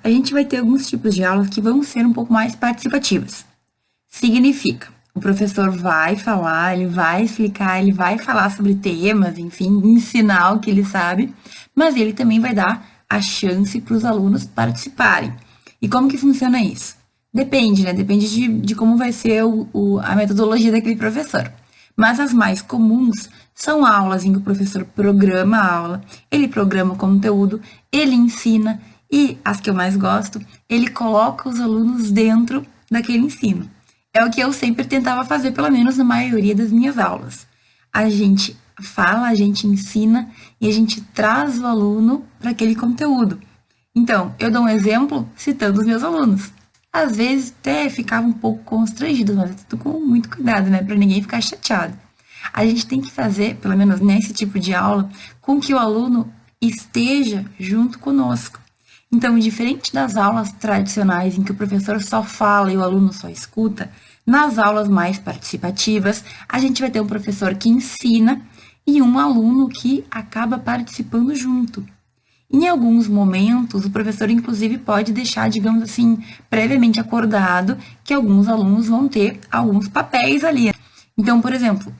a gente vai ter alguns tipos de aulas que vão ser um pouco mais participativas. Significa, o professor vai falar, ele vai explicar, ele vai falar sobre temas, enfim, ensinar o que ele sabe, mas ele também vai dar a chance para os alunos participarem. E como que funciona isso? Depende, né? Depende de como vai ser a metodologia daquele professor. Mas as mais comuns são aulas em que o professor programa a aula, ele programa o conteúdo, ele ensina e, as que eu mais gosto, ele coloca os alunos dentro daquele ensino. É o que eu sempre tentava fazer, pelo menos na maioria das minhas aulas. A gente fala, a gente ensina e a gente traz o aluno para aquele conteúdo. Então, eu dou um exemplo citando os meus alunos. Às vezes até ficava um pouco constrangido, mas tudo com muito cuidado, né? Para ninguém ficar chateado. A gente tem que fazer, pelo menos nesse tipo de aula, com que o aluno esteja junto conosco. Então, diferente das aulas tradicionais em que o professor só fala e o aluno só escuta, nas aulas mais participativas, a gente vai ter um professor que ensina e um aluno que acaba participando junto. Em alguns momentos, o professor, inclusive, pode deixar, digamos assim, previamente acordado que alguns alunos vão ter alguns papéis ali. Então, por exemplo,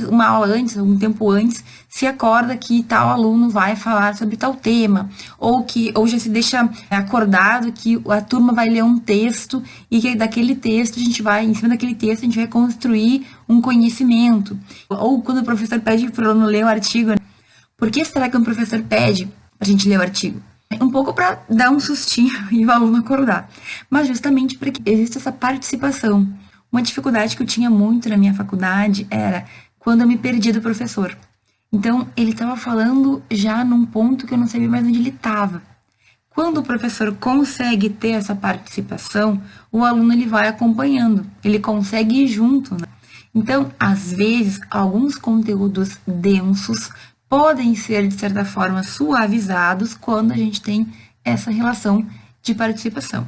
uma aula antes, um tempo antes, se acorda que tal aluno vai falar sobre tal tema, ou já se deixa acordado que a turma vai ler um texto e que daquele texto em cima daquele texto, a gente vai construir um conhecimento. Ou quando o professor pede para o aluno ler o artigo, né? Por que será que um professor pede para a gente ler o artigo? Um pouco para dar um sustinho e o aluno acordar, mas justamente para que exista essa participação. Uma dificuldade que eu tinha muito na minha faculdade era quando eu me perdia do professor. Então, ele estava falando já num ponto que eu não sabia mais onde ele estava. Quando o professor consegue ter essa participação, o aluno ele vai acompanhando, ele consegue ir junto, né? Então, às vezes, alguns conteúdos densos podem ser, de certa forma, suavizados quando a gente tem essa relação de participação.